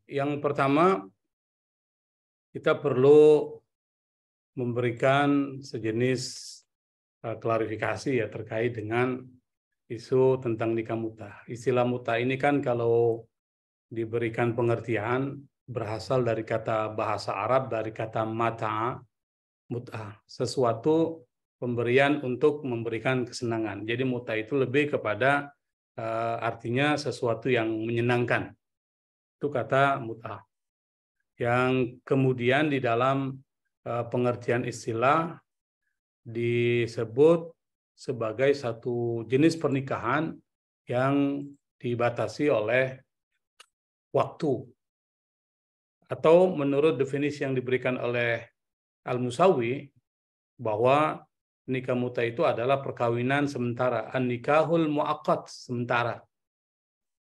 Yang pertama, kita perlu memberikan sejenis klarifikasi ya terkait dengan isu tentang nikah muta. Istilah muta ini kan kalau diberikan pengertian berasal dari kata bahasa Arab, dari kata mata, mut'ah, sesuatu pemberian untuk memberikan kesenangan. Jadi muta itu lebih kepada artinya sesuatu yang menyenangkan. Itu kata mut'ah. Yang kemudian di dalam pengertian istilah disebut sebagai satu jenis pernikahan yang dibatasi oleh waktu, atau menurut definisi yang diberikan oleh Al-Musawi bahwa nikah muta itu adalah perkawinan sementara, an-nikahul muaqqat, sementara.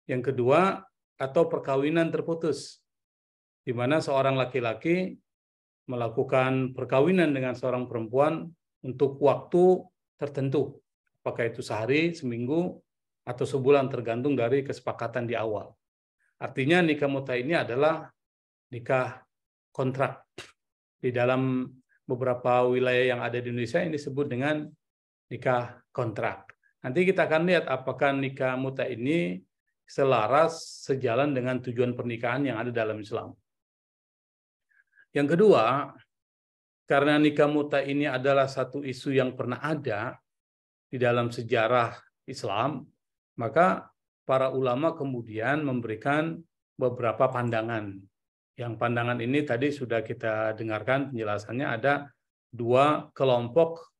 Yang kedua, atau perkawinan terputus, di mana seorang laki-laki melakukan perkawinan dengan seorang perempuan untuk waktu tertentu, apakah itu sehari, seminggu, atau sebulan, tergantung dari kesepakatan di awal. Artinya nikah muta ini adalah nikah kontrak. Di dalam beberapa wilayah yang ada di Indonesia ini disebut dengan nikah kontrak. Nanti kita akan lihat apakah nikah muta ini selaras sejalan dengan tujuan pernikahan yang ada dalam Islam. Yang kedua, karena nikah muta ini adalah satu isu yang pernah ada di dalam sejarah Islam, maka para ulama kemudian memberikan beberapa pandangan. Yang pandangan ini tadi sudah kita dengarkan penjelasannya, ada dua kelompok.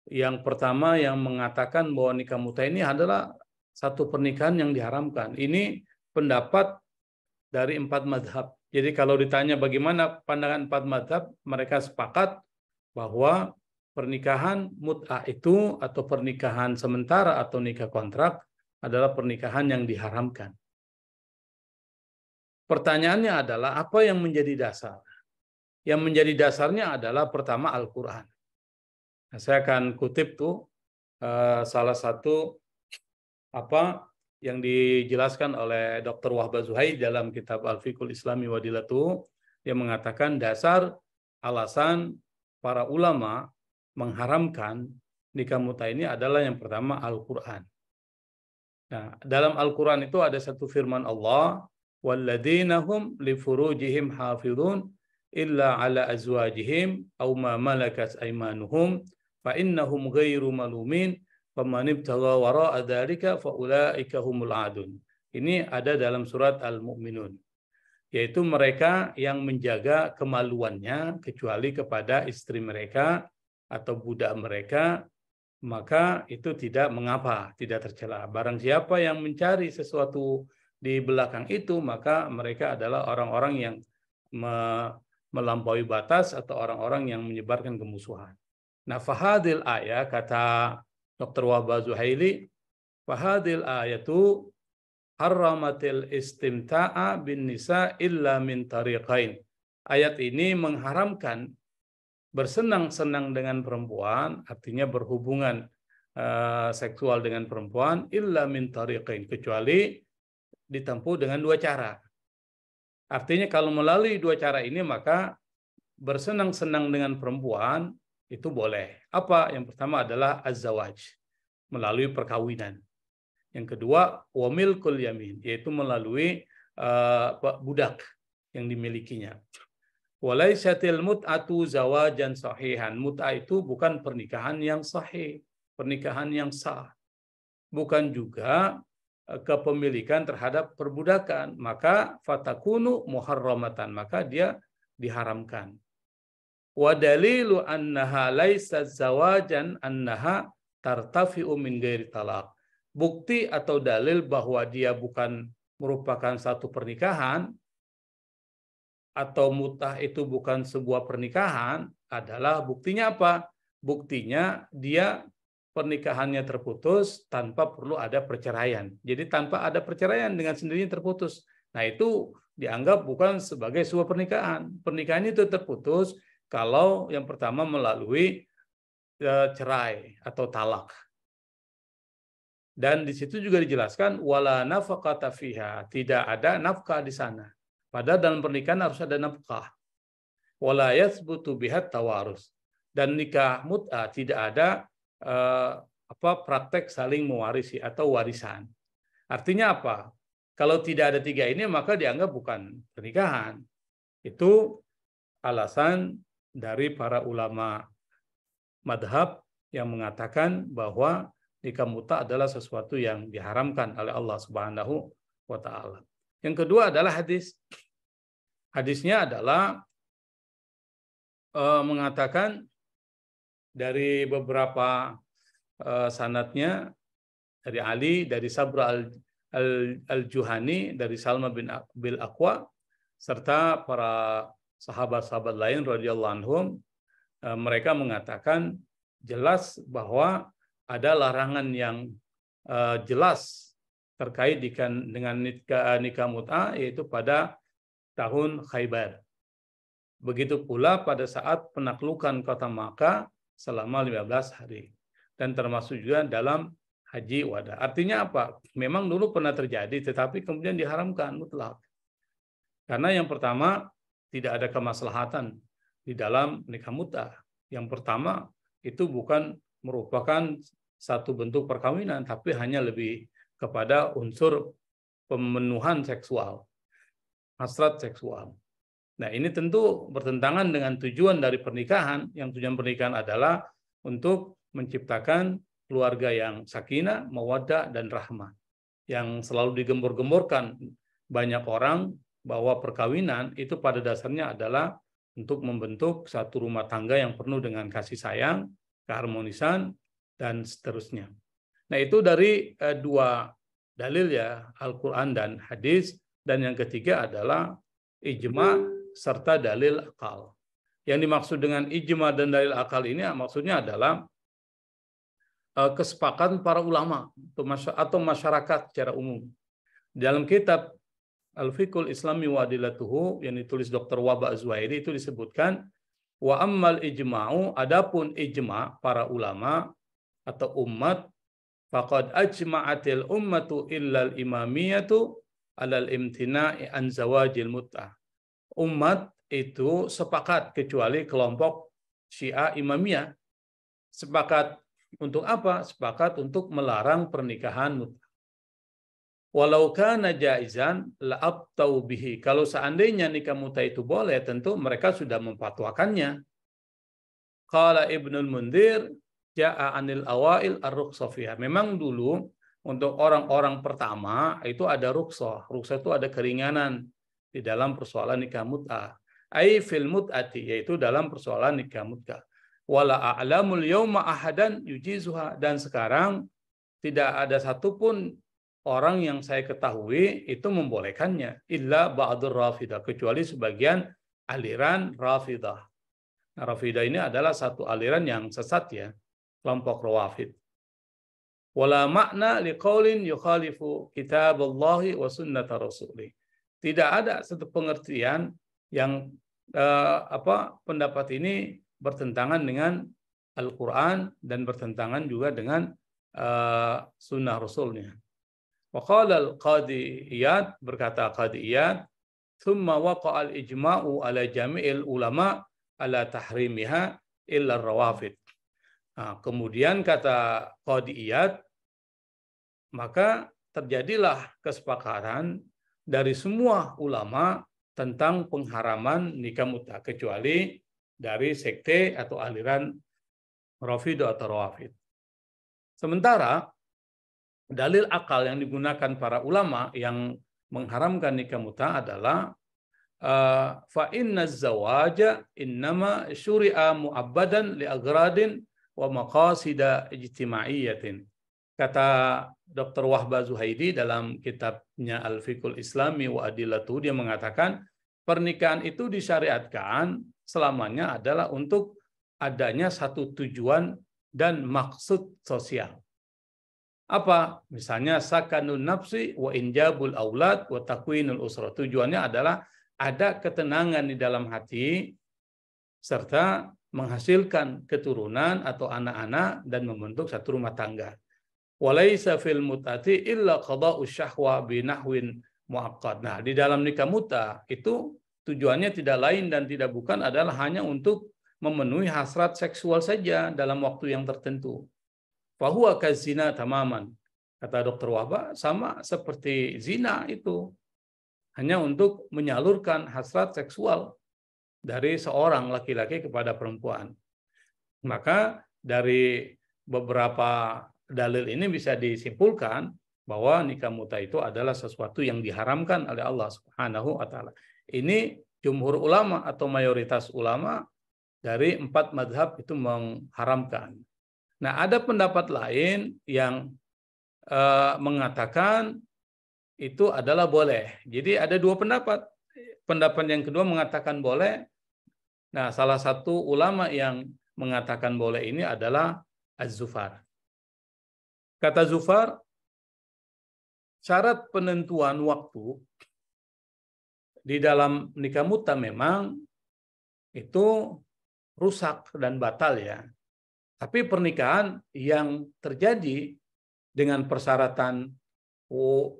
Yang pertama yang mengatakan bahwa nikah muta ini adalah satu pernikahan yang diharamkan. Ini pendapat dari 4 mazhab. Jadi kalau ditanya bagaimana pandangan 4 mazhab, mereka sepakat bahwa pernikahan mut'ah itu atau pernikahan sementara atau nikah kontrak adalah pernikahan yang diharamkan. Pertanyaannya adalah apa yang menjadi dasar? Yang menjadi dasarnya adalah pertama Al-Quran. Nah, saya akan kutip salah satu yang dijelaskan oleh Dr. Wahbah Zuhaid dalam kitab Al-Fiqhul Islami wa Adillatuh. Dia mengatakan dasar alasan para ulama mengharamkan nikah muta ini adalah yang pertama Al-Quran. Nah, dalam Al-Quran itu ada satu firman Allah, walladzina hum li furujihim hafizun illa ala azwajihim aw ma malakat aymanuhum fa innahum ghairu malumin faman ibtagha wara'a dzalika fa ulaika humul adun. Ini ada dalam surat Al-Mu'minun, yaitu mereka yang menjaga kemaluannya kecuali kepada istri mereka atau budak mereka, maka itu tidak mengapa, tidak tercela. Barang siapa yang mencari sesuatu di belakang itu, maka mereka adalah orang-orang yang melampaui batas atau orang-orang yang menyebarkan kemusuhan. Nah, fahadil ayat, kata Dr. Wahbah Zuhaili, fahadil ayatu harramatil istimta'a bin nisa illa min tariqain. Ayat ini mengharamkan bersenang-senang dengan perempuan, artinya berhubungan seksual dengan perempuan, illa min tariqain, kecuali ditempuh dengan 2 cara. Artinya kalau melalui 2 cara ini maka bersenang-senang dengan perempuan itu boleh. Apa? Yang pertama adalah az-zawaj, melalui perkawinan. Yang kedua, wa milkul yamin, yaitu melalui budak yang dimilikinya. Walaisatil mut'atu zawajan sahihan. Mut'ah itu bukan pernikahan yang sahih, pernikahan yang sah. Bukan juga kepemilikan terhadap perbudakan, maka fatakunu muharramatan, maka dia diharamkan. Wa dalilu annaha laisa zawajan annaha tartafi'u min ghairi talaq. Bukti atau dalil bahwa dia bukan merupakan satu pernikahan atau mut'ah itu bukan sebuah pernikahan adalah buktinya apa? Buktinya dia pernikahannya terputus tanpa perlu ada perceraian. Jadi tanpa ada perceraian dengan sendirinya terputus. Nah, itu dianggap bukan sebagai sebuah pernikahan. Pernikahan itu terputus kalau yang pertama melalui cerai atau talak. Dan di situ juga dijelaskan wala nafaqata fiha, tidak ada nafkah di sana. Padahal dalam pernikahan harus ada nafkah. Wala yathbutu bihat tawarus. Dan nikah mut'ah tidak ada praktek saling mewarisi atau warisan. Artinya apa? Kalau tidak ada tiga ini maka dianggap bukan pernikahan. Itu alasan dari para ulama madhab yang mengatakan bahwa nikah muta adalah sesuatu yang diharamkan oleh Allah Subhanahu wa taala. Yang kedua adalah hadis. Hadisnya adalah mengatakan dari beberapa sanadnya dari Ali, dari Sabra al-Juhani, dari Salma bin Bil Aqwa, serta para sahabat-sahabat lain radhiyallahu anhum, mereka mengatakan jelas bahwa ada larangan yang jelas terkait dengan nikah mut'ah, yaitu pada tahun Khaybar. Begitu pula pada saat penaklukan kota Makkah selama 15 hari. Dan termasuk juga dalam haji wada. Artinya apa? Memang dulu pernah terjadi, tetapi kemudian diharamkan mutlak. Karena yang pertama, tidak ada kemaslahatan di dalam nikah mut'ah. Yang pertama, itu bukan merupakan satu bentuk perkawinan, tapi hanya lebih kepada unsur pemenuhan seksual, hasrat seksual. Nah, ini tentu bertentangan dengan tujuan dari pernikahan. Yang tujuan pernikahan adalah untuk menciptakan keluarga yang sakinah, mawaddah, dan rahmah. Yang selalu digembor-gemborkan banyak orang bahwa perkawinan itu pada dasarnya adalah untuk membentuk satu rumah tangga yang penuh dengan kasih sayang, keharmonisan, dan seterusnya. Nah, itu dari dua dalil ya, Al-Quran dan hadis. Dan yang ketiga adalah ijma' serta dalil akal. Yang dimaksud dengan ijma' dan dalil akal ini maksudnya adalah kesepakatan para ulama atau masyarakat secara umum. Dalam kitab Al-Fiqhul Islami wa Adillatuhu yang ditulis Dr. Wahbah Az-Zuhairi itu disebutkan wa ammal ijma'u, adapun ijma' para ulama atau umat, faqad ajma'atil ummatu illal imamiyatu alal imtina'i an zawajil mut'ah. Umat itu sepakat kecuali kelompok Syiah Imamiyah. Sepakat untuk apa? Sepakat untuk melarang pernikahan mut'ah. Walau kana jaizan la'abtau bihi. Kalau seandainya nikah mut'ah itu boleh, tentu mereka sudah memfatwakannya. Qala Ibnul Mundhir ja'a anil awail ar-rukhsah fiha. Memang dulu untuk orang-orang pertama itu ada rukhsah. Rukhsah itu ada keringanan di dalam persoalan nikah mut'ah. Ai fil mut'ati, yaitu dalam persoalan nikah mut'ah. Wala a'lamul yawma ahadan yujizuha. Dan sekarang tidak ada satupun orang yang saya ketahui itu membolehkannya. Illa ba'dur rafidah. Kecuali sebagian aliran rafidah. Nah, rafidah ini adalah satu aliran yang sesat ya. Kelompok rawafid. Wala makna liqaulin yukhalifu kitaballahi wa sunnata rasulih. Tidak ada satu pengertian yang pendapat ini bertentangan dengan Al-Quran dan bertentangan juga dengan sunnah Rasulnya. Wa qala al-Qadi Iyad, berkata Qadi Iyad, thumma waqa al-ijma'u ala jami'il ulama ala tahrimiha illa rawafid. Nah, kemudian kata Qadi Iyad, maka terjadilah kesepakatan dari semua ulama tentang pengharaman nikah mut'ah kecuali dari sekte atau aliran Rafidah atau Rawafid. Sementara dalil akal yang digunakan para ulama yang mengharamkan nikah mut'ah adalah fa inna zawaja innama syuri'a mu'abbadan li agradin wa maqasida ijtimaiyatin. Kata Dr. Wahbah Zuhairi dalam kitabnya Al-Fiqhul Islami wa Adillatuhu, dia mengatakan pernikahan itu disyariatkan selamanya adalah untuk adanya satu tujuan dan maksud sosial. Apa? Misalnya sakanun nafsi wa injabul aulad wa takwinul usrah. Tujuannya adalah ada ketenangan di dalam hati serta menghasilkan keturunan atau anak-anak dan membentuk satu rumah tangga. Walaisa fil mutati illa qada'u syahwa binahwin muaqqad. Nah, di dalam nikah muta itu tujuannya tidak lain dan tidak bukan adalah hanya untuk memenuhi hasrat seksual saja dalam waktu yang tertentu. Fahuwa kazina tamaman. Kata Dr. Wahbah, sama seperti zina itu. Hanya untuk menyalurkan hasrat seksual dari seorang laki-laki kepada perempuan. Maka dari beberapa dalil ini bisa disimpulkan bahwa nikah muta itu adalah sesuatu yang diharamkan oleh Allah Subhanahu wa taala. Ini jumhur ulama atau mayoritas ulama dari 4 mazhab itu mengharamkan. Nah, ada pendapat lain yang mengatakan itu adalah boleh. Jadi ada 2 pendapat. Pendapat yang kedua mengatakan boleh. Nah, salah satu ulama yang mengatakan boleh ini adalah Az-Zufar. Kata Zufar, syarat penentuan waktu di dalam nikah muta memang itu rusak dan batal ya. Tapi pernikahan yang terjadi dengan persyaratan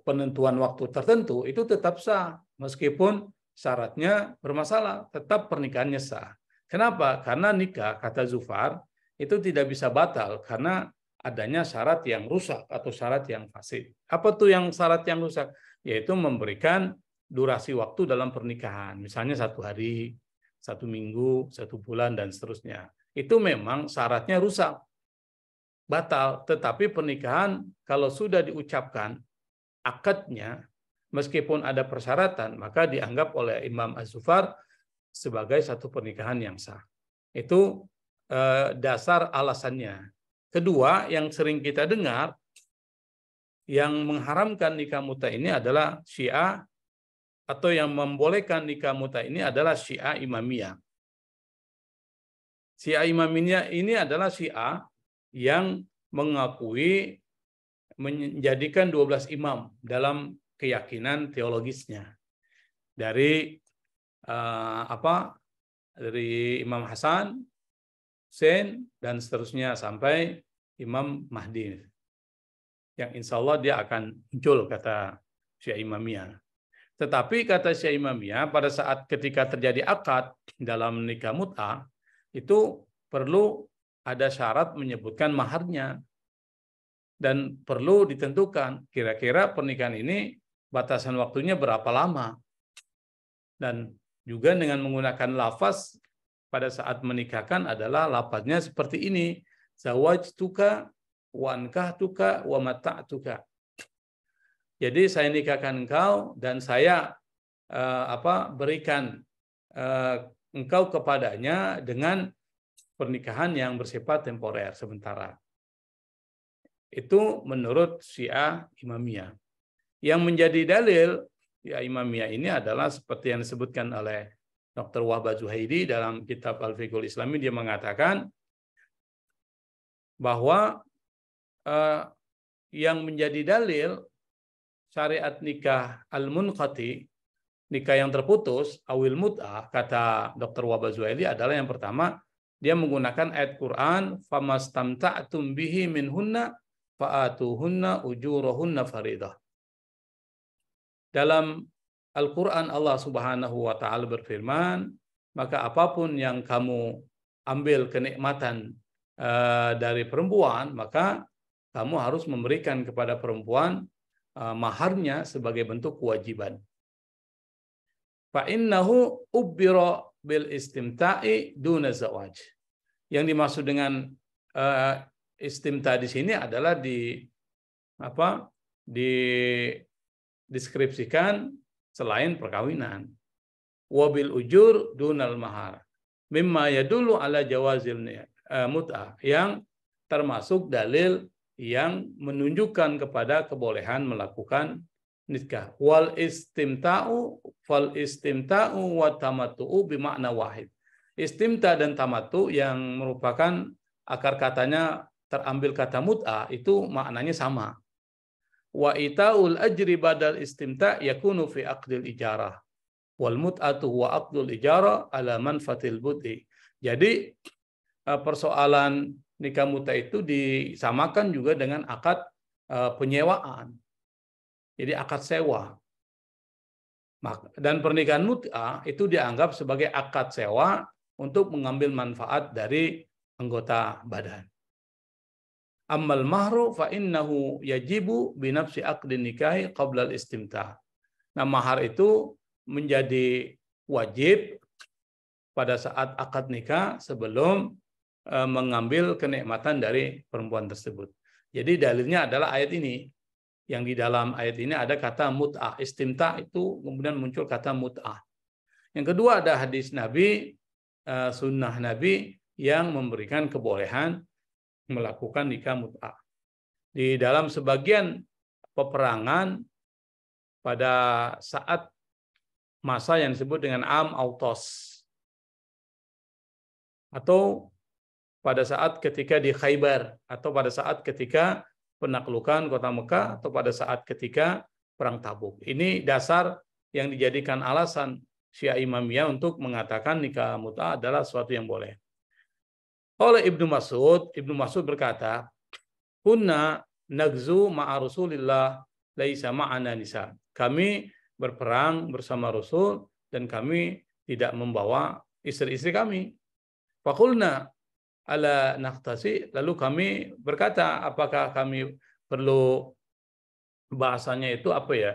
penentuan waktu tertentu itu tetap sah. Meskipun syaratnya bermasalah, tetap pernikahannya sah. Kenapa? Karena nikah, kata Zufar, itu tidak bisa batal karena adanya syarat yang rusak atau syarat yang fasid. Apa tuh yang syarat yang rusak? Yaitu memberikan durasi waktu dalam pernikahan. Misalnya 1 hari, 1 minggu, 1 bulan, dan seterusnya. Itu memang syaratnya rusak, batal. Tetapi pernikahan kalau sudah diucapkan akadnya, meskipun ada persyaratan, maka dianggap oleh Imam Az-Zufar sebagai satu pernikahan yang sah. Itu dasar alasannya. Kedua, yang sering kita dengar, yang mengharamkan nikah muta ini adalah Syiah, atau yang membolehkan nikah muta ini adalah Syiah Imamiyah. Syiah Imamiyah ini adalah Syiah yang mengakui menjadikan 12 imam dalam keyakinan teologisnya. Dari dari Imam Hasan, Hussein, dan seterusnya sampai Imam Mahdi. Yang insya Allah dia akan muncul, kata Syiah Imamiyah. Tetapi kata Syiah Imamiyah, pada saat ketika terjadi akad dalam nikah mut'ah, itu perlu ada syarat menyebutkan maharnya. Dan perlu ditentukan kira-kira pernikahan ini batasan waktunya berapa lama. Dan juga dengan menggunakan lafaz pada saat menikahkan adalah lafaznya seperti ini. Zawajtuka wa ankahtuka wa mata'tuka. Jadi saya nikahkan engkau dan saya berikan engkau kepadanya dengan pernikahan yang bersifat temporer sementara. Itu menurut Syiah Imamiyah. Yang menjadi dalil Syiah Imamiyah ini adalah seperti yang disebutkan oleh Dr. Wahbah Zuhaili dalam kitab Al-Fiqhul Islami. Dia mengatakan bahwa yang menjadi dalil syariat nikah al-munqati, nikah yang terputus, awil mut'ah, kata Dr. Wahbah Zuhaili adalah yang pertama, dia menggunakan ayat Quran, famastamta'tum bihi minhunna fa'atuhunna ujurahunna faridah. Dalam Al-Quran Allah Subhanahu wa taala berfirman, maka apapun yang kamu ambil kenikmatan dari perempuan, maka kamu harus memberikan kepada perempuan maharnya sebagai bentuk kewajiban. Fa innahu ubbira bil istimta'i duna zawaj. Yang dimaksud dengan istimta di sini adalah deskripsikan selain perkawinan. Wabil ujur dunal mahar. Mimma yadullu ala jawazil mut'ah, yang termasuk dalil yang menunjukkan kepada kebolehan melakukan nikah. Wal istimta'u wa tamattu'u bimakna wahid. Istimta dan tamattu yang merupakan akar katanya terambil kata mut'ah itu maknanya sama. Wa ita'ul ajri badal istimta' yakunu fi aqdil ijarah. Wal mut'atu wa aqdul ijarah ala manfatil bud'i. Jadi persoalan nikah muta itu disamakan juga dengan akad penyewaan. Jadi akad sewa. Dan pernikahan mut'ah itu dianggap sebagai akad sewa untuk mengambil manfaat dari anggota badan. Ammal mahru fa innahu yajibu binafsi aqdin nikahi qabla al-istimta'. Nah, mahar itu menjadi wajib pada saat akad nikah sebelum mengambil kenikmatan dari perempuan tersebut. Jadi dalilnya adalah ayat ini. Yang di dalam ayat ini ada kata mut'ah. Istimta' itu kemudian muncul kata mut'ah. Yang kedua ada hadis Nabi, sunnah Nabi yang memberikan kebolehan melakukan nikah mut'ah. Di dalam sebagian peperangan pada saat masa yang disebut dengan Am Autos, atau pada saat ketika di Khaybar, atau pada saat ketika penaklukan kota Mekah, atau pada saat ketika perang Tabuk. Ini dasar yang dijadikan alasan Syiah Imamiyah untuk mengatakan nikah mut'ah adalah sesuatu yang boleh. Oleh Ibnu Mas'ud berkata, "Kunna nagzu ma'a Rasulillah laisa ma'ana nisa." Kami berperang bersama Rasul dan kami tidak membawa istri-istri kami. Faqulna ala naqtasi, lalu kami berkata, apakah kami perlu, bahasanya itu apa ya,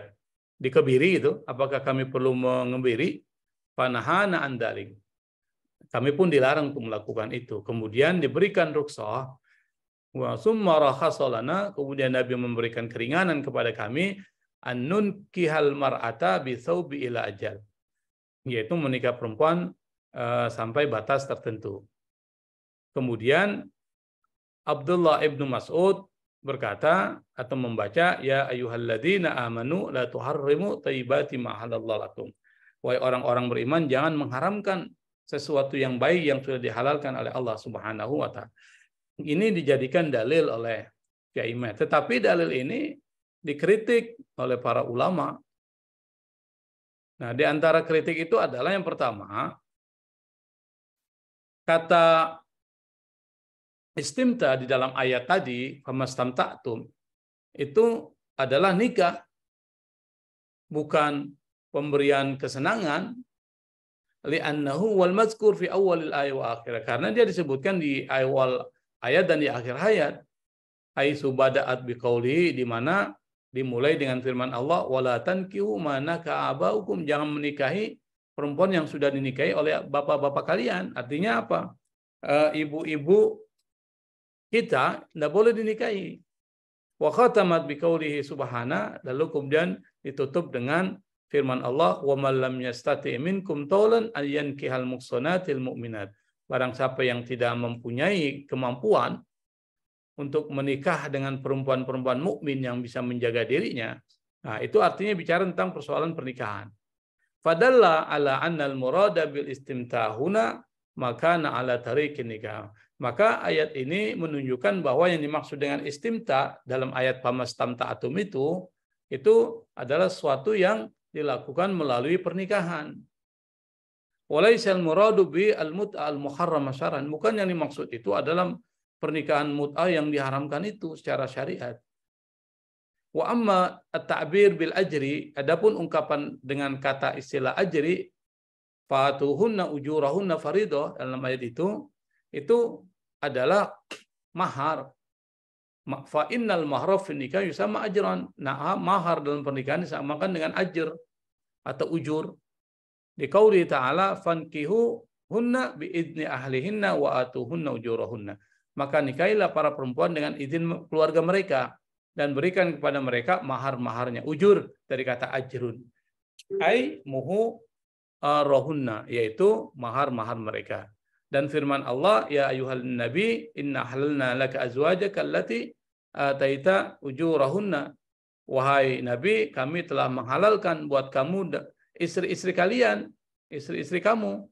dikebiri itu, apakah kami perlu mengebiri? Panahana andalik, kami pun dilarang untuk melakukan itu. Kemudian diberikan rukhsah, wa summa rakhasalana, kemudian Nabi memberikan keringanan kepada kami, annun kihal mar'ata bi thawbi ila ajal, yaitu menikah perempuan sampai batas tertentu. Kemudian Abdullah ibnu Mas'ud berkata atau membaca, ya ayyuhalladzina amanu la tuharrimu thayyibati ma halallahu lakum. Wahai orang-orang beriman, jangan mengharamkan sesuatu yang baik yang sudah dihalalkan oleh Allah Subhanahu wa taala. Ini dijadikan dalil oleh Kiai Imam. Tetapi dalil ini dikritik oleh para ulama. Nah, di antara kritik itu adalah yang pertama, kata istimta di dalam ayat tadi, famastamta'tum, itu adalah nikah, bukan pemberian kesenangan. Li'annahu wal mazkur fi awalil ayat wa akhirah, karena dia disebutkan di awal ayat dan di akhir ayat. Haitsu bada'at biqauli, di mana dimulai dengan firman Allah, wala tankihu ma nakaha abaukum, jangan menikahi perempuan yang sudah dinikahi oleh bapak-bapak kalian. Artinya apa? Ibu-ibu kita tidak boleh dinikahi. Wa khatamat biqaulihi subhana, lalu kemudian ditutup dengan firman Allah, wa man lam yastati' minkum tawlan an yankihal muhsanatil mu'minat. Barang siapa yang tidak mempunyai kemampuan untuk menikah dengan perempuan-perempuan mukmin yang bisa menjaga dirinya. Nah, itu artinya bicara tentang persoalan pernikahan. Fadalla ala annal murada bil istimtahuna maka ala tariqin nikah. Maka ayat ini menunjukkan bahwa yang dimaksud dengan istimta dalam ayat famastamta'atum itu adalah sesuatu yang dilakukan melalui pernikahan. Walaisal muradu bi al-mut'a al-muharram syar'an. Bukan yang dimaksud itu adalah pernikahan mut'ah yang diharamkan itu secara syariat. Wa amma at-ta'bir bil ajri, adapun ungkapan dengan kata istilah ajri, fatuhunna ujurahunna faridah, dalam ayat itu adalah mahar. Fa innal mahra fi nikah yusama ajran. Nah, mahar dalam pernikahan disamakan dengan ajr atau ujur. Di qauli ta'ala fankihu hunna bi idni ahlihinna wa atuhunna ujurahunna. Maka nikahilah para perempuan dengan izin keluarga mereka dan berikan kepada mereka mahar-maharnya. Ujur dari kata ajrun. Ai muhu rohunna, yaitu mahar-mahar mereka. Dan firman Allah, ya ayuhal nabi inna halalna laka azwajaka allati ataita ujurahunna. Wahai nabi, kami telah menghalalkan buat kamu istri-istri kalian, istri-istri kamu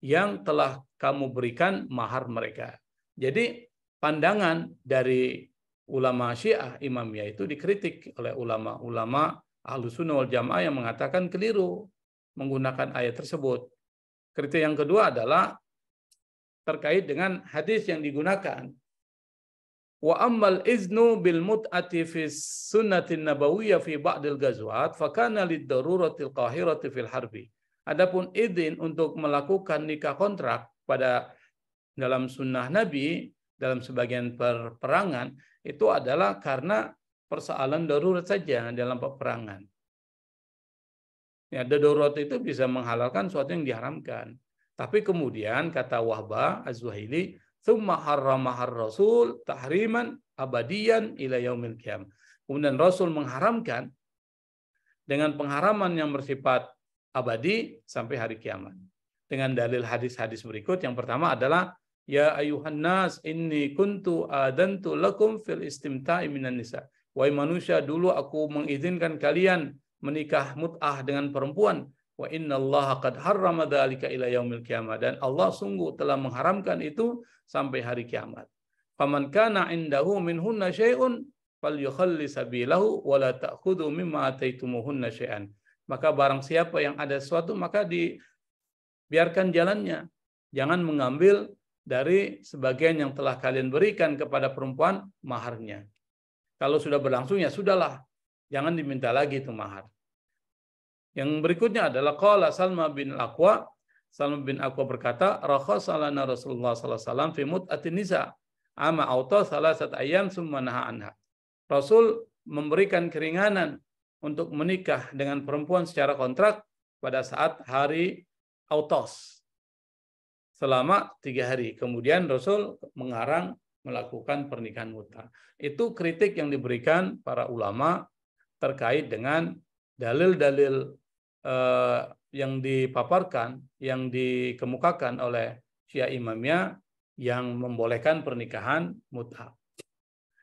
yang telah kamu berikan mahar mereka. Jadi pandangan dari ulama Syiah Imamiyah itu dikritik oleh ulama-ulama Ahlussunnah wal Jamaah yang mengatakan keliru menggunakan ayat tersebut. Kritik yang kedua adalah terkait dengan hadis yang digunakan. Wa ammal iznu bil mut'ati fi sunnatin nabawiyyah fi ba'dil ghazwat fa kana lid daruratil qahirati fil harbi. Adapun izin untuk melakukan nikah kontrak pada dalam sunnah Nabi dalam sebagian peperangan itu adalah karena persoalan darurat saja dalam peperangan. Ya, darurat itu bisa menghalalkan sesuatu yang diharamkan. Tapi kemudian kata Wahbah Az-Zuhaili, "Tsumma harramahar Rasul tahriman abadiyan ila yaumil qiyamah." Kemudian Rasul mengharamkan dengan pengharaman yang bersifat abadi sampai hari kiamat. Dengan dalil hadis-hadis berikut, yang pertama adalah ya ayuhan nas inni kuntu adantu lakum fil istimta'i minan nisa. Wahai manusia, dulu aku mengizinkan kalian menikah mut'ah dengan perempuan. Wa innallaha qad harrama dzalika ila yaumil qiyamah, dan Allah sungguh telah mengharamkan itu sampai hari kiamat. Faman kana indahu minhunna syai'un falyukhalli sabilahu wa la ta'khudhu mimma ataitumuhunna syai'an. Maka barang siapa yang ada sesuatu maka dibiarkan jalannya. Jangan mengambil dari sebagian yang telah kalian berikan kepada perempuan maharnya. Kalau sudah berlangsung ya sudahlah, jangan diminta lagi itu mahar. Yang berikutnya adalah qala Salma bin Aqwa. Salma bin Aqwa berkata, rakhasa lana Rasulullah sallallahu alaihi wasallam fi mut'atin nisa ama auta salasat ayyam summa naha anha. Rasul memberikan keringanan untuk menikah dengan perempuan secara kontrak pada saat hari autos selama 3 hari. Kemudian Rasul mengarang melakukan pernikahan mut'ah. Itu kritik yang diberikan para ulama terkait dengan dalil-dalil yang dipaparkan, yang dikemukakan oleh Syiah Imamiyah yang membolehkan pernikahan mut'ah.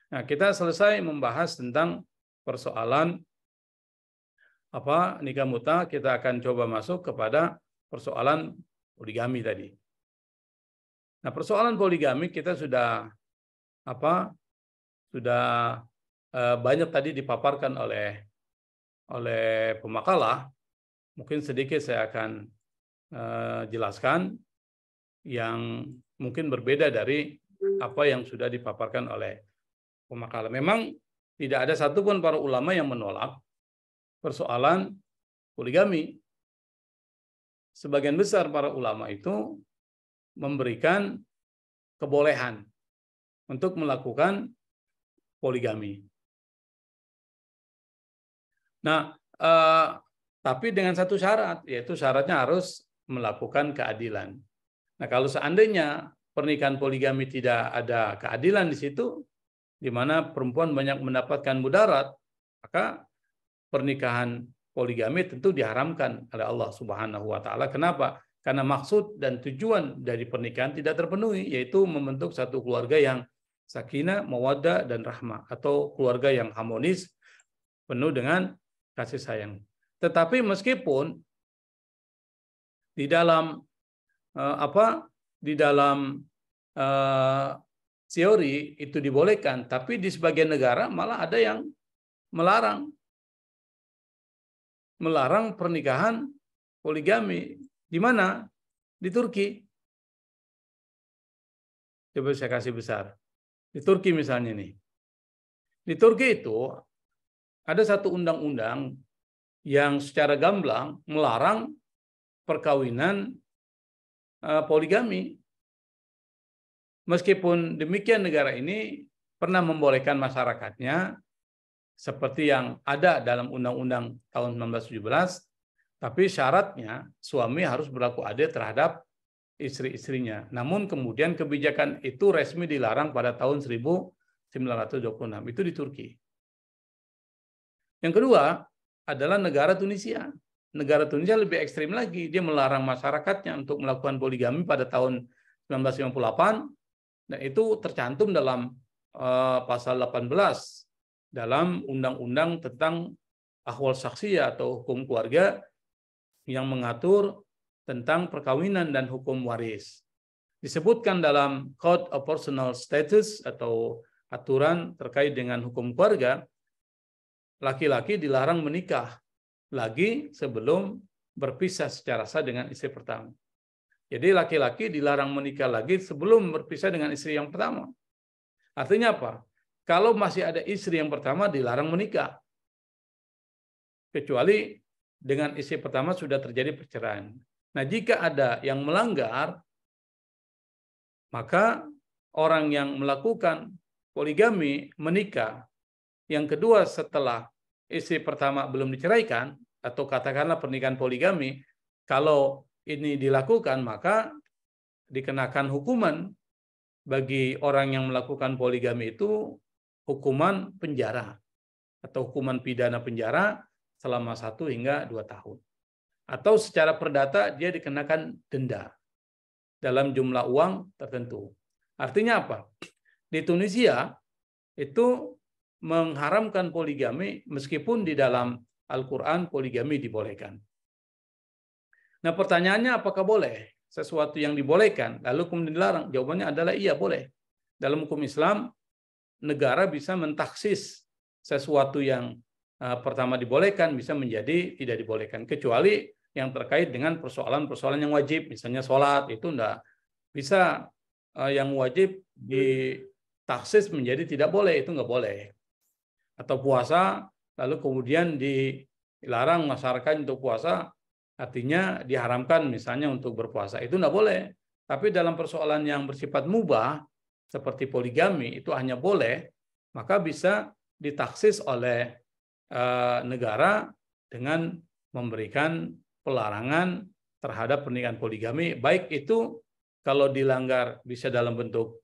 Nah, kita selesai membahas tentang persoalan nikah mut'ah. Kita akan coba masuk kepada persoalan poligami tadi. Nah, persoalan poligami kita sudah banyak tadi dipaparkan oleh pemakalah. Mungkin sedikit saya akan jelaskan yang mungkin berbeda dari apa yang sudah dipaparkan oleh pemakalah. Memang tidak ada satupun para ulama yang menolak persoalan poligami. Sebagian besar para ulama itu memberikan kebolehan untuk melakukan poligami. Nah, tapi dengan satu syarat, yaitu syaratnya harus melakukan keadilan. Nah, kalau seandainya pernikahan poligami tidak ada keadilan di situ, di mana perempuan banyak mendapatkan mudarat, maka pernikahan poligami tentu diharamkan oleh Allah Subhanahu wa taala. Kenapa? Karena maksud dan tujuan dari pernikahan tidak terpenuhi, yaitu membentuk satu keluarga yang sakinah, mawaddah, dan rahmah, atau keluarga yang harmonis, penuh dengan kasih sayang. Tetapi meskipun di dalam teori itu dibolehkan, tapi di sebagian negara malah ada yang melarang pernikahan poligami. Di mana? Di Turki. Coba saya kasih besar. Di Turki misalnya nih. Di Turki itu ada satu undang-undang yang secara gamblang melarang perkawinan poligami. Meskipun demikian negara ini pernah membolehkan masyarakatnya seperti yang ada dalam Undang-Undang tahun 1917, tapi syaratnya suami harus berlaku adil terhadap istri-istrinya. Namun kemudian kebijakan itu resmi dilarang pada tahun 1926. Itu di Turki. Yang kedua adalah negara Tunisia. Negara Tunisia lebih ekstrim lagi. Dia melarang masyarakatnya untuk melakukan poligami pada tahun 1958. Dan itu tercantum dalam pasal 18 dalam undang-undang tentang ahwal syakhsiyah atau hukum keluarga yang mengatur tentang perkawinan dan hukum waris. Disebutkan dalam Code of Personal Status atau aturan terkait dengan hukum keluarga, laki-laki dilarang menikah lagi sebelum berpisah secara sah dengan istri pertama. Jadi laki-laki dilarang menikah lagi sebelum berpisah dengan istri yang pertama. Artinya apa? Kalau masih ada istri yang pertama dilarang menikah. Kecuali dengan istri pertama sudah terjadi perceraian. Nah, jika ada yang melanggar, maka orang yang melakukan poligami menikah yang kedua setelah istri pertama belum diceraikan, atau katakanlah pernikahan poligami, kalau ini dilakukan maka dikenakan hukuman bagi orang yang melakukan poligami itu hukuman penjara atau hukuman pidana penjara selama 1 hingga 2 tahun. Atau secara perdata dia dikenakan denda dalam jumlah uang tertentu. Artinya apa? Di Tunisia itu mengharamkan poligami meskipun di dalam Al-Quran poligami dibolehkan. Nah, pertanyaannya apakah boleh sesuatu yang dibolehkan lalu kemudian dilarang? Jawabannya adalah iya, boleh. Dalam hukum Islam, negara bisa mentaksis sesuatu yang pertama dibolehkan bisa menjadi tidak dibolehkan, kecuali yang terkait dengan persoalan-persoalan yang wajib, misalnya sholat itu enggak bisa yang wajib ditaksis menjadi tidak boleh, itu enggak boleh. Atau puasa lalu kemudian dilarang masyarakat untuk puasa, artinya diharamkan misalnya untuk berpuasa, itu enggak boleh. Tapi dalam persoalan yang bersifat mubah seperti poligami itu hanya boleh, maka bisa ditaksis oleh negara dengan memberikan pelarangan terhadap pernikahan poligami, baik itu kalau dilanggar bisa dalam bentuk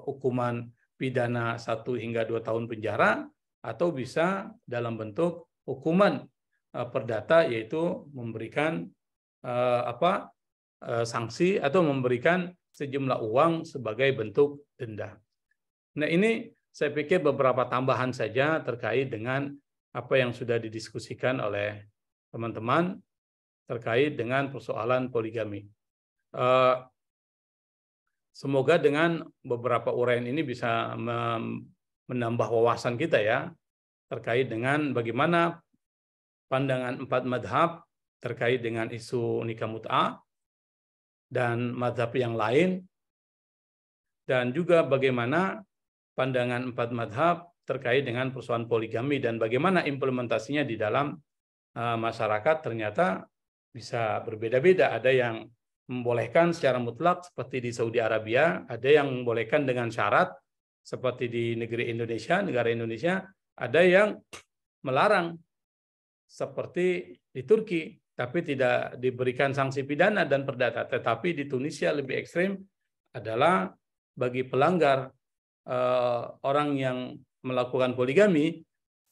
hukuman pidana 1 hingga 2 tahun penjara, atau bisa dalam bentuk hukuman perdata, yaitu memberikan sanksi atau memberikan sejumlah uang sebagai bentuk denda. Nah, ini saya pikir beberapa tambahan saja terkait dengan apa yang sudah didiskusikan oleh teman-teman terkait dengan persoalan poligami. Semoga dengan beberapa uraian ini bisa menambah wawasan kita ya terkait dengan bagaimana pandangan 4 madhab terkait dengan isu nikah mut'ah dan madhab yang lain, dan juga bagaimana pandangan 4 madhab terkait dengan persoalan poligami dan bagaimana implementasinya di dalam masyarakat ternyata bisa berbeda-beda. Ada yang membolehkan secara mutlak seperti di Saudi Arabia, ada yang membolehkan dengan syarat seperti di negeri Indonesia, negara Indonesia, ada yang melarang seperti di Turki, tapi tidak diberikan sanksi pidana dan perdata. Tetapi di Tunisia lebih ekstrim adalah bagi pelanggar orang yang melakukan poligami,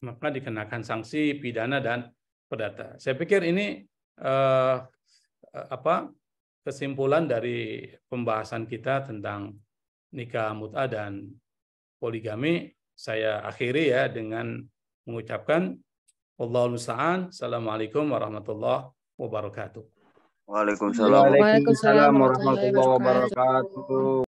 maka dikenakan sanksi pidana dan perdata. Saya pikir ini kesimpulan dari pembahasan kita tentang nikah mut'ah dan poligami. Saya akhiri ya dengan mengucapkan Wallahul musta'an. Assalamualaikum warahmatullahi wabarakatuh. Waalaikumsalam warahmatullahi wabarakatuh.